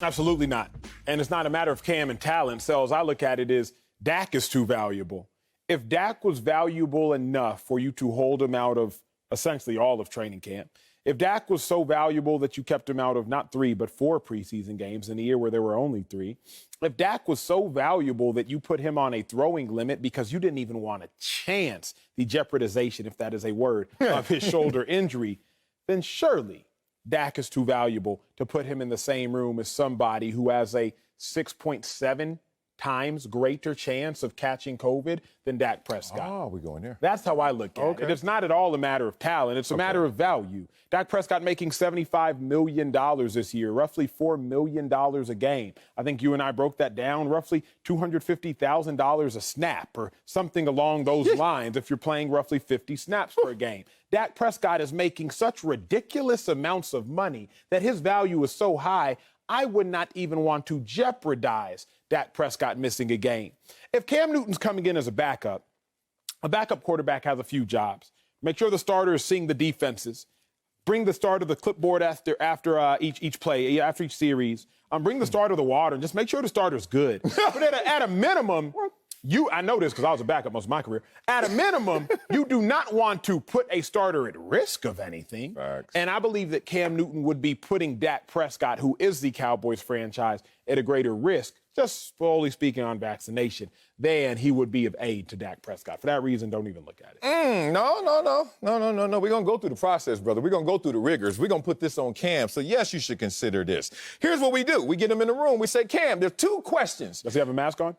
Absolutely not. And it's not a matter of Cam and talent. So as I look at it is Dak is too valuable. If Dak was valuable enough for you to hold him out of essentially all of training camp, if Dak was so valuable that you kept him out of not 3 but 4 preseason games in a year where there were only 3, if Dak was so valuable that you put him on a throwing limit because you didn't even want to chance the jeopardization, if that is a word, of his shoulder injury, then surely Dak is too valuable to put him in the same room as somebody who has a 6.7 times greater chance of catching COVID than Dak Prescott. Oh, we're going there. That's how I look at it. It's not at all a matter of talent. It's a matter of value. Dak Prescott making $75 million this year, roughly $4 million a game. I think you and I broke that down, roughly $250,000 a snap or something along those lines if you're playing roughly 50 snaps per game. Dak Prescott is making such ridiculous amounts of money that his value is so high, I would not even want to jeopardize Dak Prescott missing a game. If Cam Newton's coming in as a backup quarterback has a few jobs. Make sure the starter is seeing the defenses. Bring the start of the clipboard after each play, after each series. Bring the start of the water and just make sure the starter's good. But at a minimum, I know this because I was a backup most of my career. At a minimum, you do not want to put a starter at risk of anything. Facts. And I believe that Cam Newton would be putting Dak Prescott, who is the Cowboys franchise, at a greater risk, just slowly speaking on vaccination, than he would be of aid to Dak Prescott. For that reason, don't even look at it. No. We're going to go through the process, brother. We're going to go through the rigors. We're going to put this on Cam. So, yes, you should consider this. Here's what we do. We get him in the room. We say, Cam, there's 2 questions. Does he have a mask on?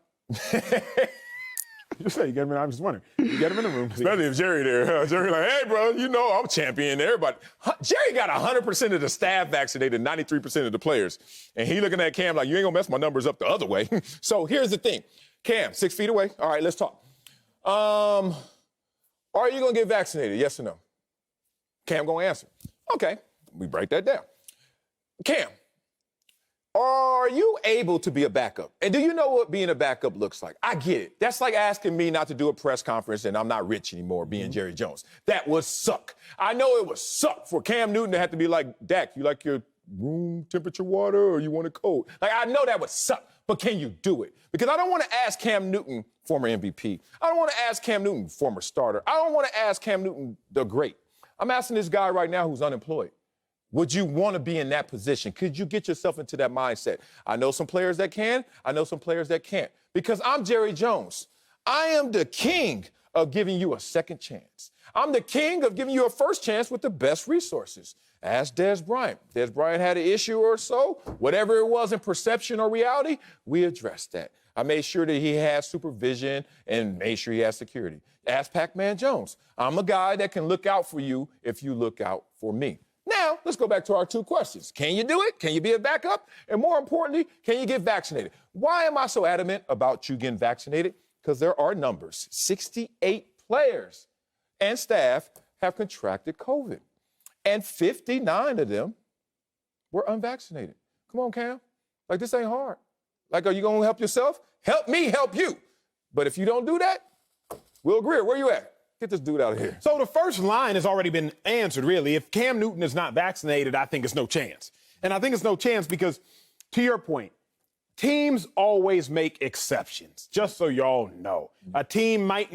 Just say you get him in. I'm just wondering. You get him in the room. Especially if Jerry there. Jerry like, hey, bro, you know I'm champion. Everybody. Jerry got 100% of the staff vaccinated, 93% of the players. And he looking at Cam like, you ain't going to mess my numbers up the other way. So here's the thing. Cam, 6 feet away. All right, let's talk. Are you going to get vaccinated? Yes or no? Cam going to answer. Okay, we break that down. Cam, are you able to be a backup? And do you know what being a backup looks like? I get it. That's like asking me not to do a press conference and I'm not rich anymore being Jerry Jones. That would suck. I know it would suck for Cam Newton to have to be like, Dak, you like your room temperature water or you want it cold? Like, I know that would suck, but can you do it? Because I don't want to ask Cam Newton, former MVP. I don't want to ask Cam Newton, former starter. I don't want to ask Cam Newton, the great. I'm asking this guy right now who's unemployed. Would you want to be in that position? Could you get yourself into that mindset? I know some players that can. I know some players that can't. Because I'm Jerry Jones. I am the king of giving you a second chance. I'm the king of giving you a first chance with the best resources. Ask Dez Bryant. Dez Bryant had an issue or so. Whatever it was in perception or reality, we addressed that. I made sure that he had supervision and made sure he had security. Ask Pac-Man Jones. I'm a guy that can look out for you if you look out for me. Now, let's go back to our 2 questions. Can you do it? Can you be a backup? And more importantly, can you get vaccinated? Why am I so adamant about you getting vaccinated? Because there are numbers. 68 players and staff have contracted COVID. And 59 of them were unvaccinated. Come on, Cam. Like, this ain't hard. Like, are you going to help yourself? Help me help you. But if you don't do that, Will Grier, where you at? Get this dude out of here. So the first line has already been answered, really. If Cam Newton is not vaccinated, I think it's no chance. And I think it's no chance because, to your point, teams always make exceptions, just so y'all know. A team might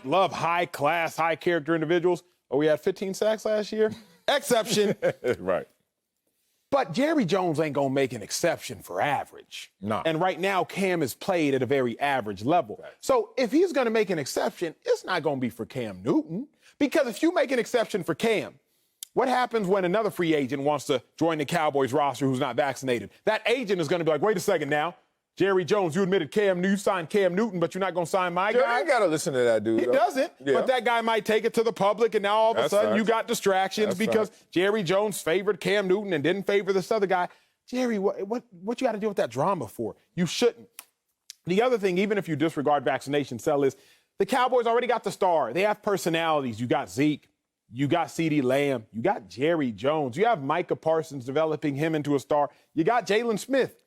love high-class, high-character individuals. Oh, we had 15 sacks last year? Exception. Right. But Jerry Jones ain't going to make an exception for average. No. And right now, Cam is played at a very average level. Right. So if he's going to make an exception, it's not going to be for Cam Newton. Because if you make an exception for Cam, what happens when another free agent wants to join the Cowboys roster who's not vaccinated? That agent is going to be like, wait a second now. Jerry Jones, you admitted you signed Cam Newton, but you're not going to sign my guy? I ain't got to listen to that dude. He doesn't, but that guy might take it to the public, and now all of a sudden you got distractions because Jerry Jones favored Cam Newton and didn't favor this other guy. Jerry, what you got to deal with that drama for? You shouldn't. The other thing, even if you disregard vaccination, is the Cowboys already got the star. They have personalities. You got Zeke. You got CeeDee Lamb. You got Jerry Jones. You have Micah Parsons developing him into a star. You got Jalen Smith.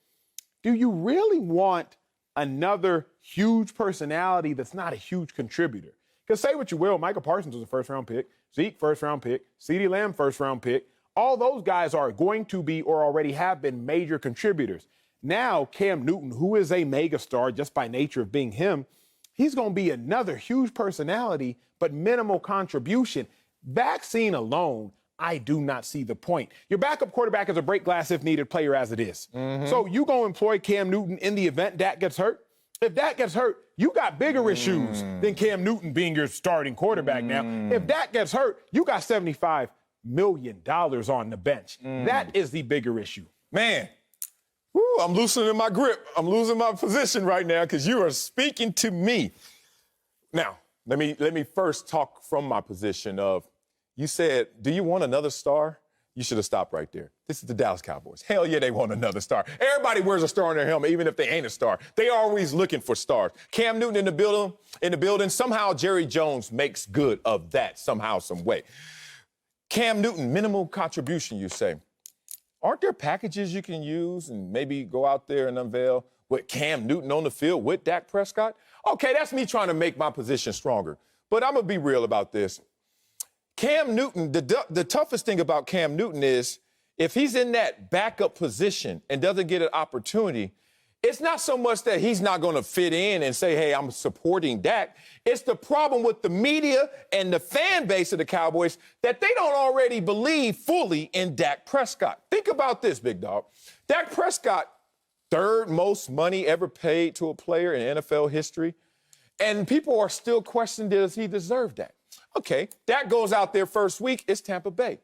Do you really want another huge personality that's not a huge contributor? Because say what you will, Micah Parsons was a first-round pick, Zeke first-round pick, CeeDee Lamb first-round pick. All those guys are going to be or already have been major contributors. Now, Cam Newton, who is a megastar just by nature of being him, he's going to be another huge personality, but minimal contribution. Vaccine alone, I do not see the point. Your backup quarterback is a break glass if needed player as it is. So you going to employ Cam Newton in the event Dak gets hurt? If Dak gets hurt, you got bigger issues than Cam Newton being your starting quarterback now. If Dak gets hurt, you got $75 million on the bench. That is the bigger issue. Man, woo, I'm loosening my grip. I'm losing my position right now because you are speaking to me. Now, let me first talk from my position of, you said, do you want another star? You should have stopped right there. This is the Dallas Cowboys. Hell yeah, they want another star. Everybody wears a star on their helmet, even if they ain't a star. They are always looking for stars. Cam Newton in the building. Somehow Jerry Jones makes good of that somehow, some way. Cam Newton, minimal contribution, you say. Aren't there packages you can use and maybe go out there and unveil with Cam Newton on the field with Dak Prescott? Okay, that's me trying to make my position stronger. But I'm going to be real about this. Cam Newton, the toughest thing about Cam Newton is if he's in that backup position and doesn't get an opportunity, it's not so much that he's not going to fit in and say, hey, I'm supporting Dak. It's the problem with the media and the fan base of the Cowboys that they don't already believe fully in Dak Prescott. Think about this, big dog. Dak Prescott, third most money ever paid to a player in NFL history. And people are still questioning, does he deserve that? Okay, Dak goes out there first week, it's Tampa Bay.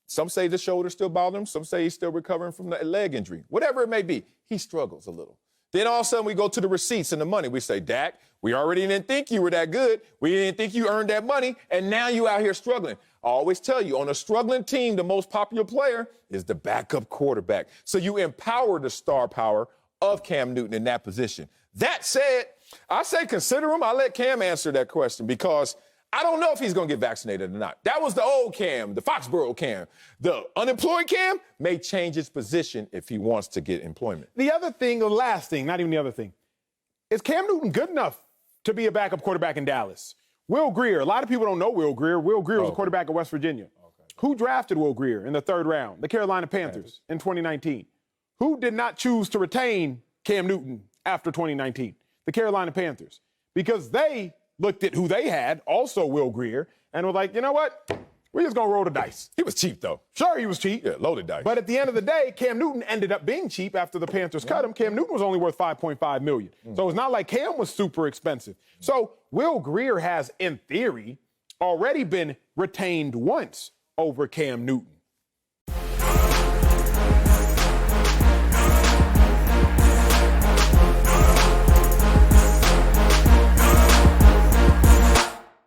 Some say the shoulder still bothering him. Some say he's still recovering from the leg injury. Whatever it may be, he struggles a little. Then all of a sudden we go to the receipts and the money. We say, Dak, we already didn't think you were that good. We didn't think you earned that money, and now you out here struggling. I always tell you, on a struggling team, the most popular player is the backup quarterback. So you empower the star power of Cam Newton in that position. That said, I say consider him. I let Cam answer that question because I don't know if he's going to get vaccinated or not. That was the old Cam, the Foxborough Cam. The unemployed Cam may change his position if he wants to get employment. The other thing, the last thing, not even the other thing, is Cam Newton good enough to be a backup quarterback in Dallas? Will Grier, a lot of people don't know Will Grier. Will Grier was a quarterback at West Virginia. Who drafted Will Grier in the third round? The Carolina Panthers in 2019. Who did not choose to retain Cam Newton after 2019? The Carolina Panthers. Because they looked at who they had, also Will Grier, and were like, you know what? We're just going to roll the dice. He was cheap, though. Sure, he was cheap. Yeah, loaded dice. But at the end of the day, Cam Newton ended up being cheap after the Panthers cut him. Cam Newton was only worth $5.5 million. So it's not like Cam was super expensive. So Will Grier has, in theory, already been retained once over Cam Newton.